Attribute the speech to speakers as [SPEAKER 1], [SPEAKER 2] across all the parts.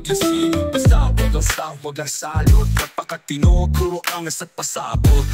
[SPEAKER 1] maglasing. Basta wag lang salot, magpakatino, puro angas at pasabot.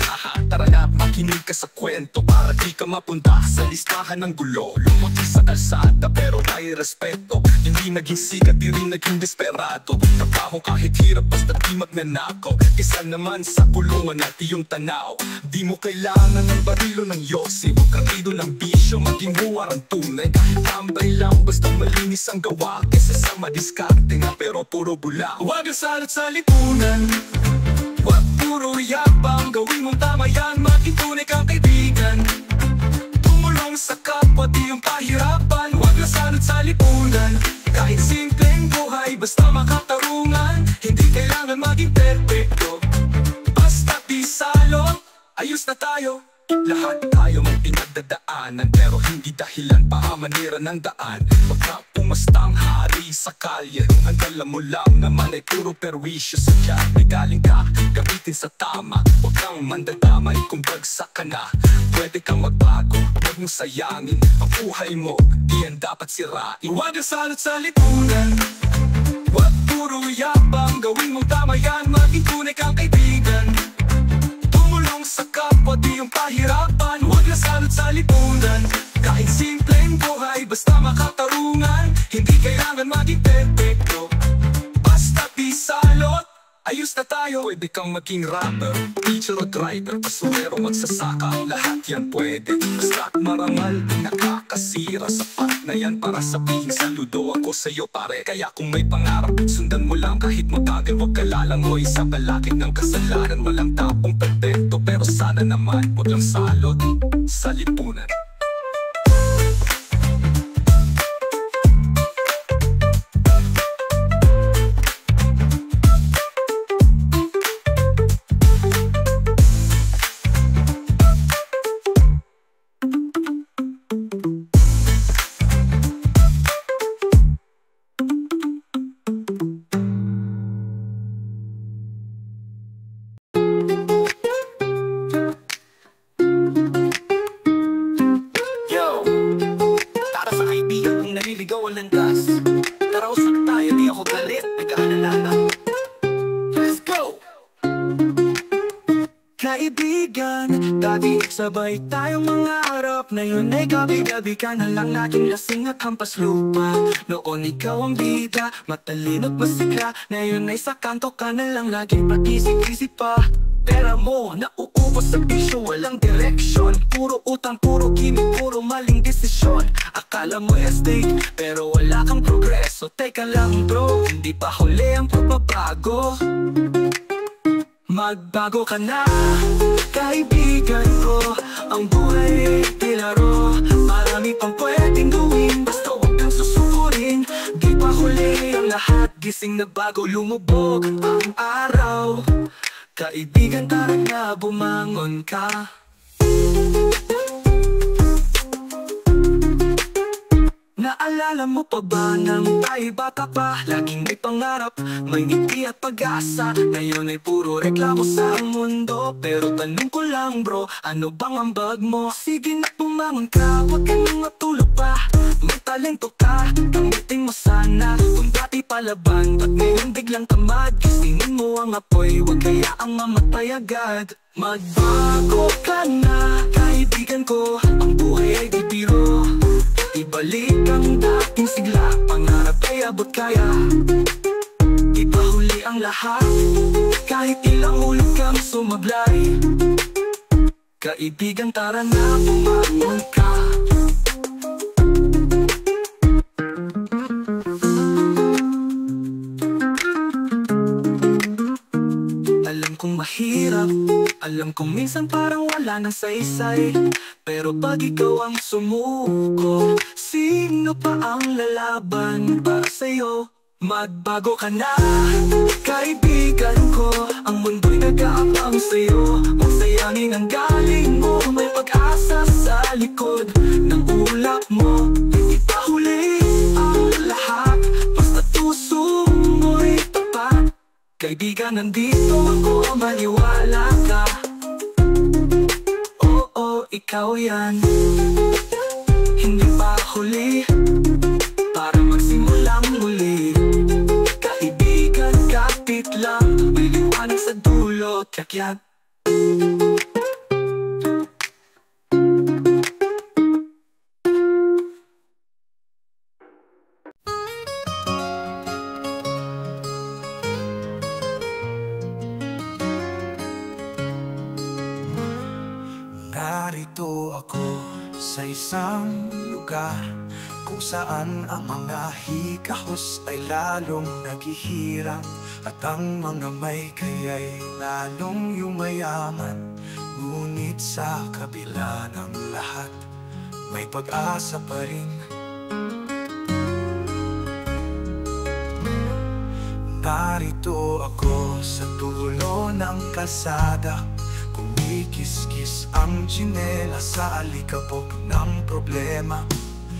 [SPEAKER 1] Tara na, makinig ka sa kwento para di ka mapunta sa listahan ng gulo. Lumuti sa kalsada pero may respeto, hindi naging sikat, di rin naging desperado. Trabaho kahit hirap basta di magnanakaw, isa naman sa kulungan at iyong tanaw. Di mo kailangan ng barilo ng yosi, huwag kang idol ng bisyo, maging huwarang tunay. Kahit tambay lang basta malinis ang gawa, kesa sa madiskarte nga pero puro bula. Huwag ang salot sa lipunan, huwag puro yabang, gawin mong tama yan, maging tunay kang kaibigan. Tumulong sa kapwa, di yung pahirapan. Huwag ang salot sa lipunan, kahit simpleng buhay, basta makatarungan. Hindi kailangan maging perfecto, basta di salot, ayos na tayo. Lahat tayo may pinagdadaanan, pero hindi dahilan para manira ng daan. Huwag ka pumastang hari sa kalye, ang alam mo lang naman ay puro perwisyo. Sa tiyan may galing ka, gamitin sa tama. Huwag kang mandadamay kung bagsak ka na. Pwede kang magbago, huwag mong sayangin ang buhay mo, di yan dapat sirain. Huwag ang salot sa lipunan, huwag puro yabang, gawin mong tama yan, maging tunay kang kaibigan. Tumulong sa kapwa, di yung pahirapan. Huwag na salot sa lipunan, kahit simpleng buhay, basta makatarungan. Hindi kailangan maging perfecto, basta di salot, ayos na tayo. Pwede kang maging rapper, teacher o driver, pasurero, magsasaka, lahat yan pwede. Basta't marangal, di nakakasira. Sapat na yan para sabihin saludo ako sa'yo pare. Kaya kung may pangarap, sundan mo lang kahit matagal. Huwag ka lalangoy sa balakid ng kasalanan. Walang tapong perfecto, pero sana naman huwag lang salot sa lipunan.
[SPEAKER 2] Naliligaw ang landas, narausap tayo, di ako galit, nag-aalala. Let's go! Kaibigan, dati sabay tayong mangarap. Ngayon ay gabi-gabi ka na lang, naging lasing at hampas lupa. Noon ikaw ang bida, matalino't masikla. Ngayon ay sa kanto ka na lang, laging pagisip-isip pa. Pera mo, nauubos sa bisyo, walang direksyon. Puro utang, puro gimmick, puro maling desisyon. Akala mo estate, pero wala kang progreso. Teka lang bro, hindi pa huli ang pagbabago. Magbago ka na, kaibigan ko. Ang buhay ay laro, marami pang pwedeng gawin, basta huwag kang susukurin. Di pa huli ang lahat, gising na bago lumubog ang araw. Kaibigan, tara na, bumangon ka. Naalala mo pa ba nang tayo bata pa? Laging may pangarap, may ngiti at pag-asa. Ngayon ay puro reklamo sa mundo. Pero tanong ko lang bro, ano bang ambag mo? Sige na bumangon ka, huwag ka nang matulog pa. May talento ka, gamitin mo sana. Kung dati palaban, ba't ngayon biglang tamad? Gisingin mo ang apoy, huwag kaya ang mamatay agad. Magbago ka na, kaibigan ko. Ang buhay ay di biro, ibalik ang dating sigla. Pangarap ay abot kaya, ipahuli ang lahat. Kahit ilang ulit kang sumablay, kaibigan, tara na, bumangon ka. Alam kong mahirap, alam kong minsan parang wala nang saysay. Pero pag ikaw ang sumuko, sino pa ang lalaban para sa'yo? Magbago ka na, kaibigan ko. Ang mundo'y nag-aabang sa'yo. Huwag sayangin ang galing mo, may pag-asa sa likod ng ulap mo. Ipahuli ang lahat, basta tuso mo'y tapat. Kaibigan, nandito ako, maniwala ka. Oo, ikaw yan. Hindi pa huli para magsimulang muli. Kaibigan, paakyat.
[SPEAKER 3] Narito ako sa isang lugar kung saan ang mga hikahos ay lalong naghihirap at ang mga may kaya'y lalong yumayaman. Ngunit sa kabila ng lahat, may pag-asa pa rin. Narito ako sa dulo ng kalsada, kumikis-kis ang tsinelas sa alikabok ng problema.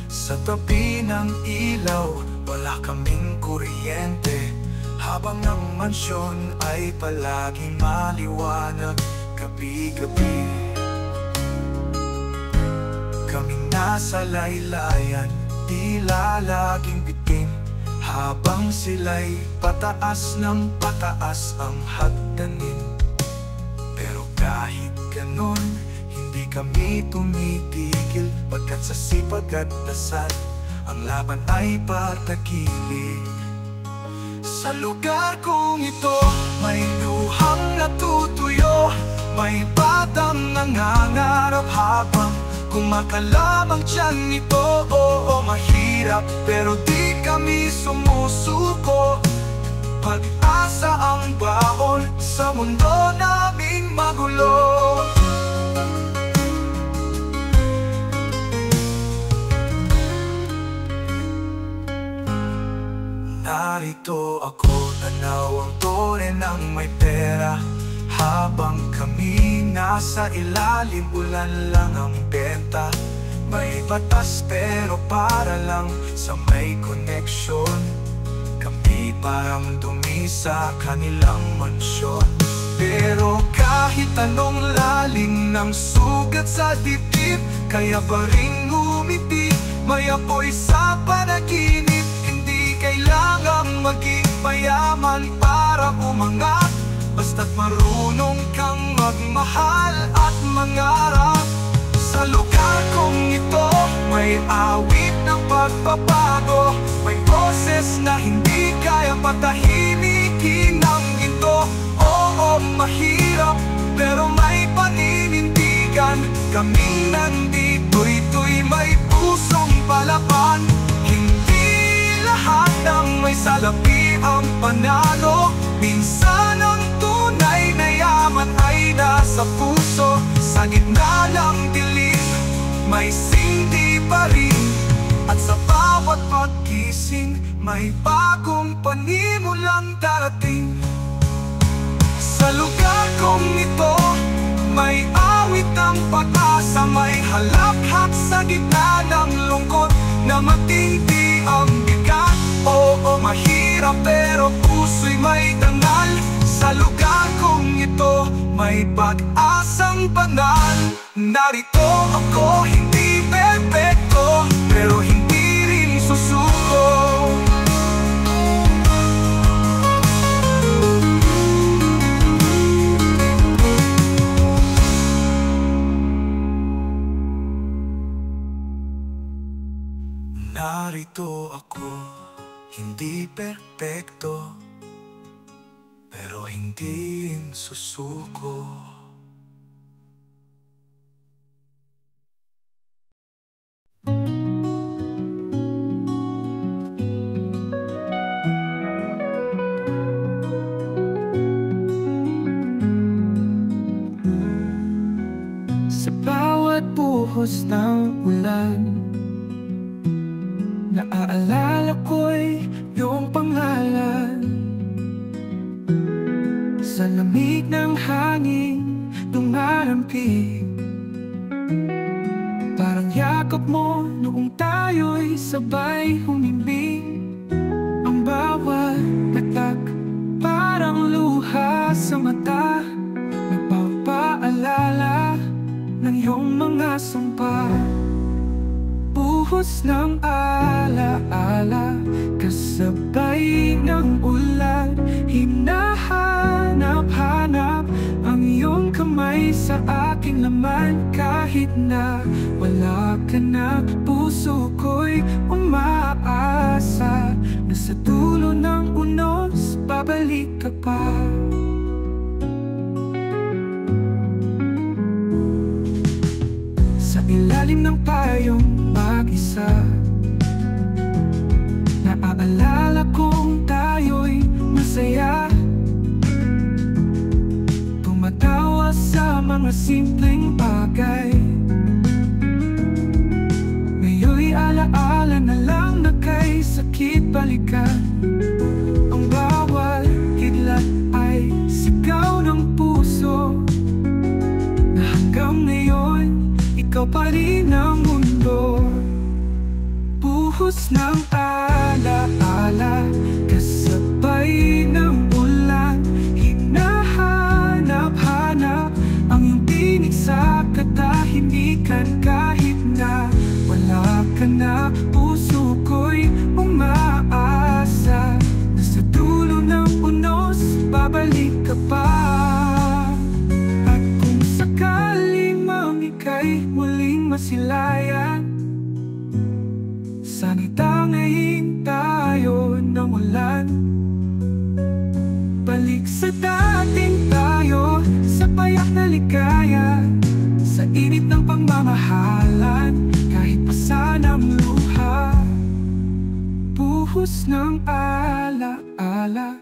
[SPEAKER 3] Sa tabi ng ilaw, wala kaming kuryente, habang ang mansyon ay palaging maliwanag gabi-gabi. Kaming nasa laylayan, tila laging bitin, habang sila'y pataas ng pataas ang hagdanin. Pero kahit ganon, hindi kami tumitigil, pagkat sa sipag at dasal, ang laban ay patakilig. Sa lugar kong ito, may luhang natutuyo, may batang nangangarap habang kumakalamang tiyan nito. Oo, mahirap, pero di kami sumusuko. Pag-asa ang baon sa mundo naming magulo. Narito ako, tanaw ang tore ng may pera, habang kami nasa ilalim, ulan lang ang benta. May batas pero para lang sa may koneksyon, kami parang dumi sa kanilang mansyon. Pero kahit anong lalim ng sugat sa dibdib, kaya pa rin ngumiti, may apoy sa panaginip. Hindi kailangang maging mayaman para umangat, basta't marunong kang magmahal at mangarap. Sa lugar kong ito, may awit ng pagpapago, may boses na hindi kaya patahimikin ng ginto. Oo, mahirap, pero may paninindigan. Kaming nandito'y may pusong palaban. Hindi lahat ng may salapi ang panalo, minsan ang tunay na yaman ay nasa puso. Sa gitna ng dilim, may sindi pa rin, at sa bawat pagkising, may bagong panimulang darating. Sa lugar kong ito, may awit ng pag-asa, may halakhak sa gitna ng lungkot, na matindi ang bigat. Oo, mahirap, pero puso'y may dangal. Sa lugar kong ito, may pag-asang banal. Narito ako, hindi perpekto, pero hindi rin susuko. Narito ako, hindi perpekto, pero hindi rin susuko.
[SPEAKER 2] Sa bawat buhos ng ulan, naaalala ko'y iyong pangalan. Sa lamig ng hangin dumarampig, parang yakap mo noong tayo'y sabay humimig. Ang bawat tatak parang luha sa mata, nagpapaalala ng iyong mga sumpa. Buhos ng alaala, kasabay ng ulan, hinahanap-hanap ang may sa aking laman. Kahit na wala ka na, puso ko'y umaasa na sa dulo ng unos, babalik ka pa. Sa ilalim ng payong mag-isa, naaalala kong tayo'y masaya, tumatawa sa mga simpleng bagay. Ngayon'y alaala na lang na kay sakit balikan. Ang bawat kidlat ay sigaw ng puso, na hanggang ngayon ikaw pa rin ang mundo. Buhos ng alaala, kasabay ng ulan, hinahanap-hanap ang iyong tinig sa katahimikan. Kahit na wala ka na, puso ko'y umaasa na sa dulo ng unos, babalik ka pa. At kung sakali mang ika'y muling masilayan, sana'y tangayin tayo ng ulan. Balik sa dating tayo, sa payak na ligaya, sa init ng pagmamahalan, kahit pasanang luha. Buhos ng alaala,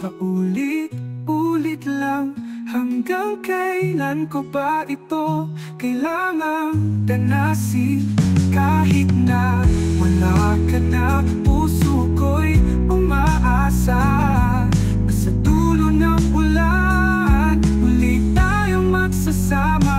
[SPEAKER 2] paulit-ulit lang. Hanggang kailan ko ba ito kailangang danasin? Kahit na wala ka na, puso ko'y umaasa na sa dulo ng ulan, muli tayong magsasama.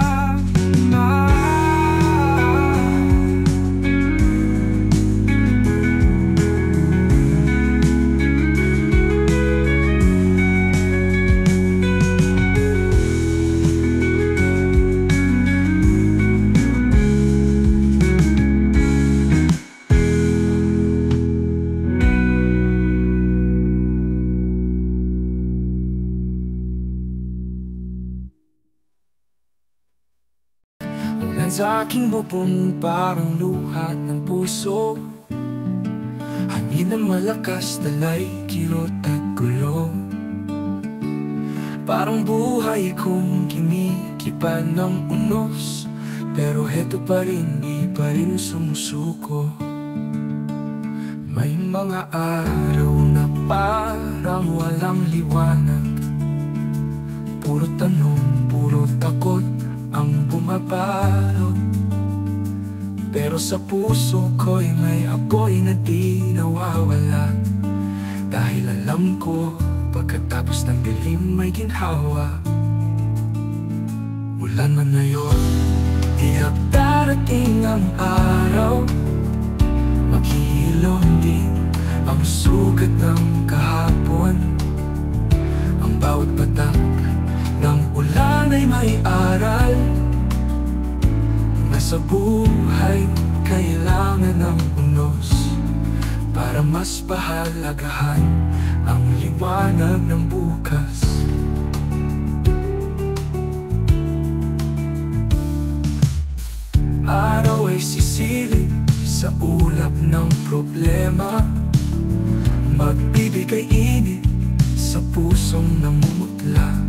[SPEAKER 2] Sa aking bubong parang luha ng puso, hangin na malakas, dalay, kirot at gulo. Parang buhay kong kinikipan ng unos, pero heto pa rin, di pa rin sumusuko. May mga araw na parang walang liwanag, puro tanong, puro takot ang bumabalot. Pero sa puso ko'y may apoy na di nawawala, dahil alam ko pagkatapos ng dilim may ginhawa. Mula na ngayon, tiyak darating ang araw, maghihilom din ang sugat ng kahapon. Ang bawat patak ng ulan ay may aral, na sa buhay kailangan ng unos, para mas pahalagahan ang liwanag ng bukas. Araw ay sisilip sa ulap ng problema, magbibigay init sa pusong namumutla.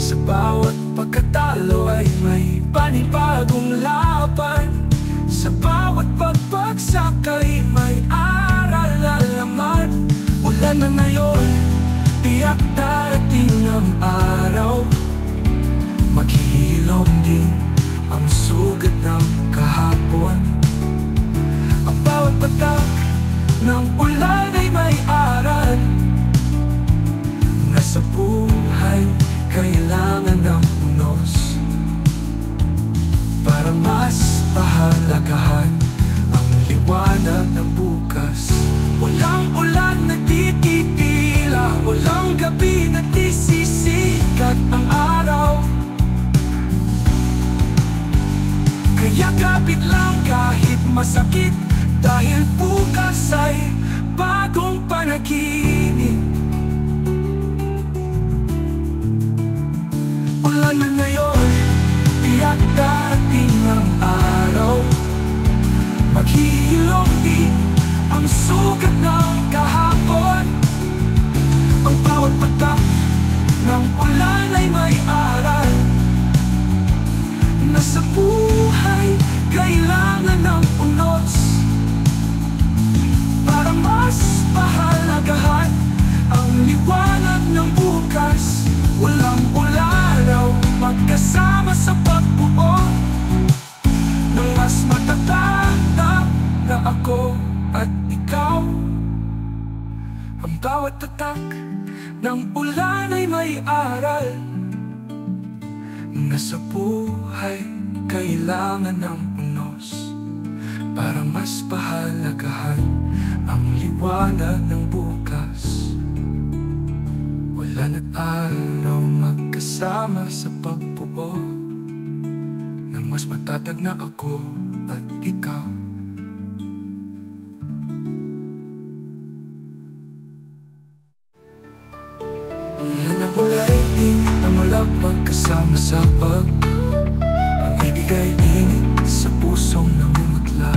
[SPEAKER 2] Sa bawat pagkatalo ay may panibagong laban, sa bawat pagbagsak ay may aral na laman. Ulan na ngayon, tiyak darating ang araw, maghihilom din ang sugat ng kahapon. Ang bawat patak ng ulan ay may aral, na sa buhay kailangan ng unos, para mas pahalagahan ang liwanag ng bukas. Walang ulan na titipila, walang gabi na sisikat ang araw. Kaya kapit lang kahit masakit, dahil bukas ay bagong panaginip. Ulan hilong-hilong ang sugat ng kahapon. Ang bawat patak ng ulan ay may aral na sa buhay kailangan ng unos para mas pahalagahan ang liwanag ng bukas. Walang ularaw magkasama sa pagbuo ng mas matatag na ako at ikaw. Ang bawat tatak ng ulan ay may aral na sa buhay kailangan ng unos para mas pahalagahan ang liwanag ng bukas. Ulan at araw magkasama sa pagbuo ng mas matatag na ako at ikaw. Ulan at ulay na malak magkasama sa pagbuo. Ang ibig ay init sa pusong namumutla.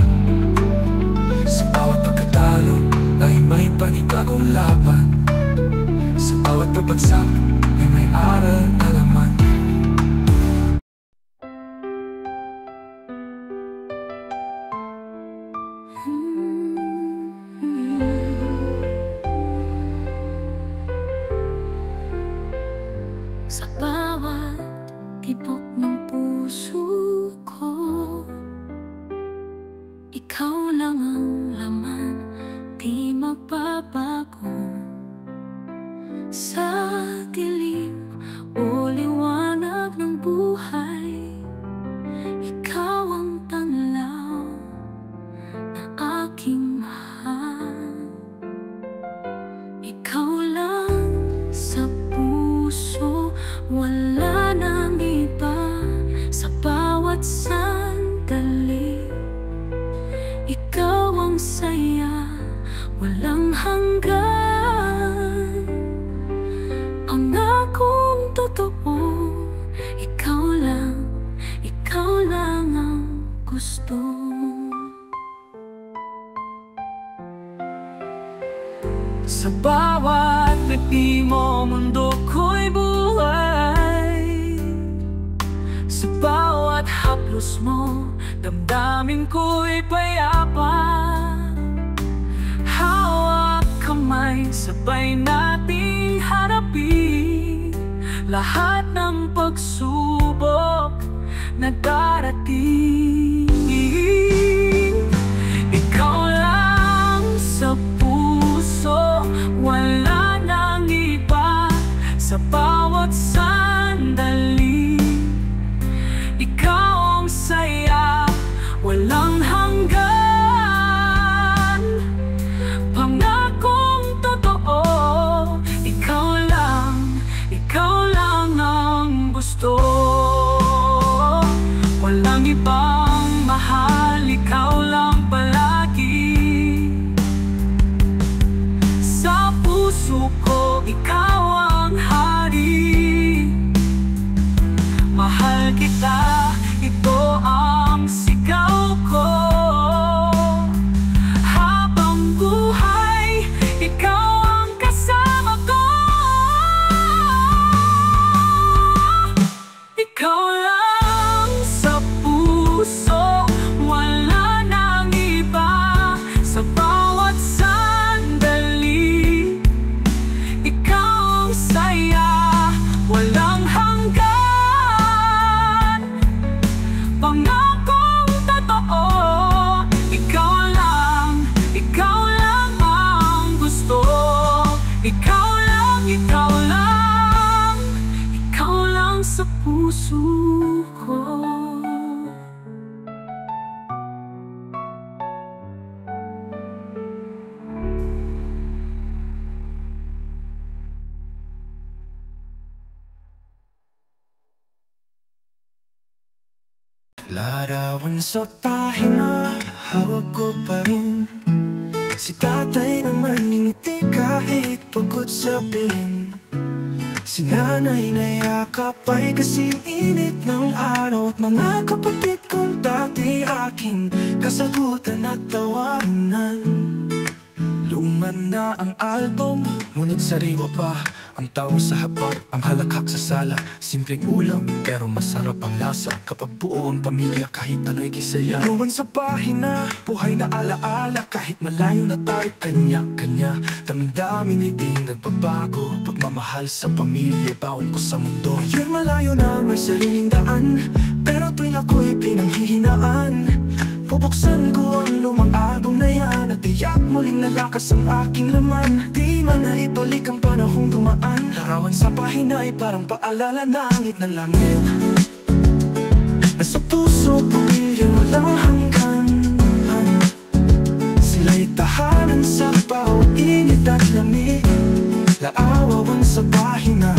[SPEAKER 2] Sa bawat pagkatalo ay may panibagong laban. Sa bawat pabagsak ay may aral na laman.
[SPEAKER 4] Sa bawat tibok ng puso ko, ikaw lang ang laman, di magbabago. Sa dilim o liwanag ng buhay, ikaw ang tanaw na aking mahal. Ikaw lang sa puso, wala nang iba. Sa bawat sandali, ikaw ang saya, walang hanggan. Pangakong totoo, ikaw lang ang gusto.
[SPEAKER 2] Sa bawat ngiti mo, mundo ko'y buhay. Sa bawat haplos mo, damdamin ko'y payapa. Hawak kamay, sabay nating harapin lahat ng pagsubok na darating. Ikaw lang sa puso, wala nang iba. Sa bawat sandali, ikaw ang saya, walang hanggan. Pangakong totoo, ikaw lang ang gusto. Walang ibang mahal, ikaw lang palagi. Sa puso ko, ikaw ang hari. Mahal kita, ito ang sigaw ko. Habang buhay, ikaw ang kasama ko. Ikaw lang sa puso, wala nang iba. Sa bawat sandali, ikaw ang saya, walang hanggan. Pangakong totoo, ikaw lang ang gusto. Ikaw lang sa puso ko.
[SPEAKER 3] Larawan sa pahinga, hawak ko pa rin. Si tatay naman ngiti kahit pagod sa piling. Si nanay na yakap ay kasing init ng araw. At mga kapatid kong dati at aking kasagutan at tawanan. Luma na ang album, ngunit sariwa pa ang tao sa habag. Ang halakhak sa sala, simpleng ulam, pero masarap ang lasa kapag buo ang pamilya kahit ano'y kisaya. Luwan sa pahina, buhay na alaala, kahit malayo na tayo kanya-kanya. Damdamin hindi nagbabago, pagmamahal sa pamilya baon ko sa mundo. Yun malayo na may sariling daan, pero tuwing ako'y pinanghihinaan, bubuksan ko ang lumang album na yan at tiyak muling nalakas ang aking laman. Di man na ibalik ang panahong dumaan, larawan sa pahina ay parang paalala langit ng langit. Nasa puso, pamilya walang hanggan, sila'y tahanan sa bawat init at lamig. Laawawan sa pahina,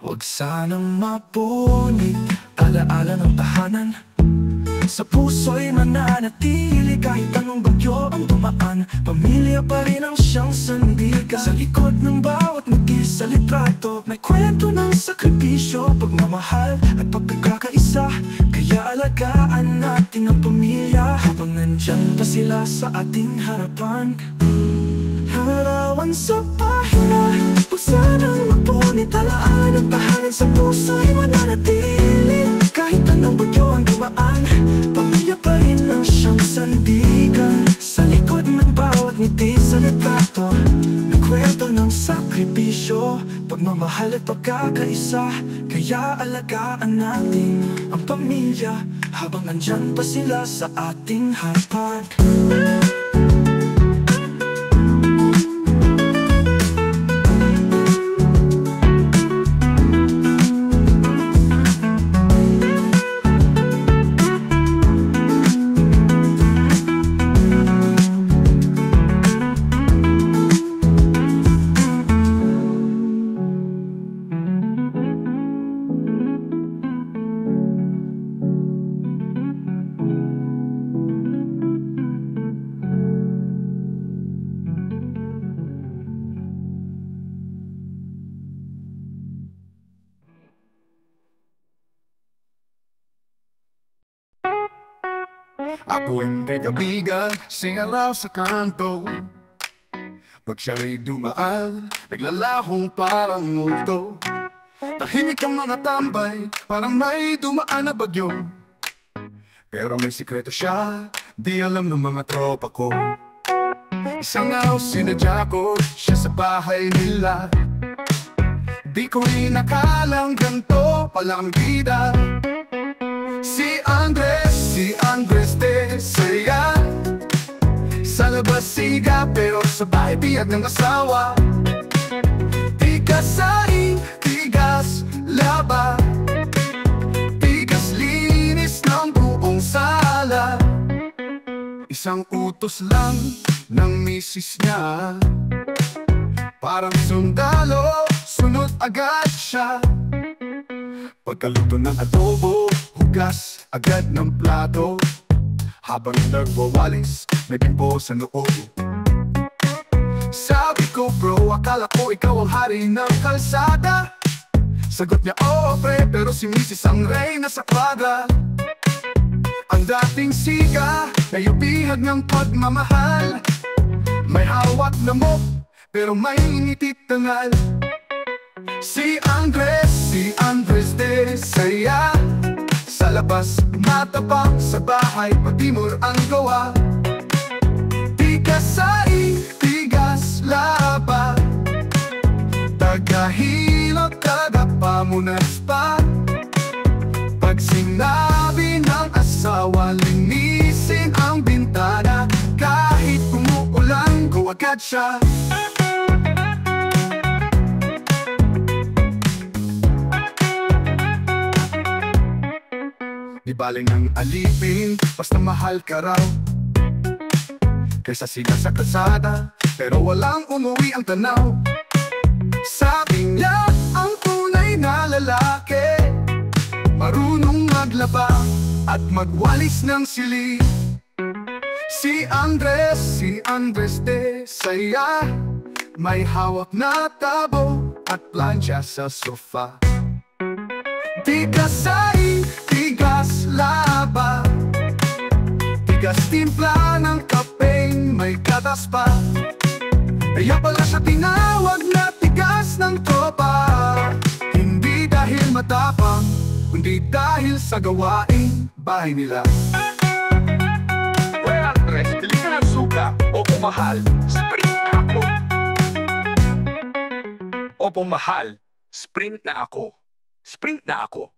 [SPEAKER 3] huwag sanang mapunit, alaala ng tahanan. Sa puso'y mananatili kahit anong bagyo ang dumaan. Pamilya pa rin ang siyang sandigan. Sa likod ng bawat ngiti sa litrato, may kwento ng sakripisyo, pagmamahal at pagkakaisa. Kaya alagaan natin ang pamilya habang nandyan pa sila sa ating harapan. Harawan sa pahina, huwag sanang mapunit, alaala ng tahanan. Sa puso'y mananatili kahit anong bagyo ang dumaan. Pamilya pa rin ang siyang sandigan. Sa likod ng bawat ngiti sa litrato, may kwento ng sakripisyo, pagmamahal at pagkakaisa. Kaya alagaan natin ang pamilya habang nandyan pa sila sa ating harapan.
[SPEAKER 5] Ako hindi kabigan, singaraw sa kanto. Pag siya'y dumaan, naglalahong parang multo. Tahimik ang mga tambay, parang may dumaan na bagyo. Pero may sikreto siya, di alam ng mga tropa ko. Isang araw sinadya ko siya sa bahay nila. Di ko inakalang ganito palang bida. Si Andres de saya. Sa labas siga pero sa bahay biyag ng asawa. Tigas saing, tigas laba, tigas linis ng buong sala. Isang utos lang ng misis niya, parang sundalo, sunod agad siya. Pagkaluto ng adobo, hugas agad ng plato. Habang nagwawalis, may bimbo sa noo. Sabi ko bro, akala ko ikaw ang hari ng kalsada. Sagot niya oo pre, pero si misis ang reyna sa kwadra. Ang dating siga, nayubihag ng pagmamahal. May hawak na mop, pero may ngiti tangal. Si Andres de saya. Sa labas, matapang, sa bahay, patimor ang gawa. Tigas saing, tigas laba, tagahilot, tagapamunas pa. Pag sinabi ng asawa, linisin ang bintana. Kahit umuulan, go agad siya. Di baling ang alipin, basta mahal ka raw. Kaysa siga sa kalsada, pero walang umuwi ang tanaw. Sabi niya, ang tunay na lalaki, marunong maglaba at magwalis ng sili. Si Andres de saya. May hawak na tabo at plancha sa sofa. Tigas saing, tigas laba, Matigas timpla ng kapeng may gatas pa. Kaya pala siya tinawag na tigas ng tropa. Hindi dahil matapang, kundi dahil sa gawaing bahay nila.
[SPEAKER 1] Well, Andres, bili ka ng suka. Opo, mahal. Sprint na ako. Opo, mahal. Sprint na ako. Sprint na ako.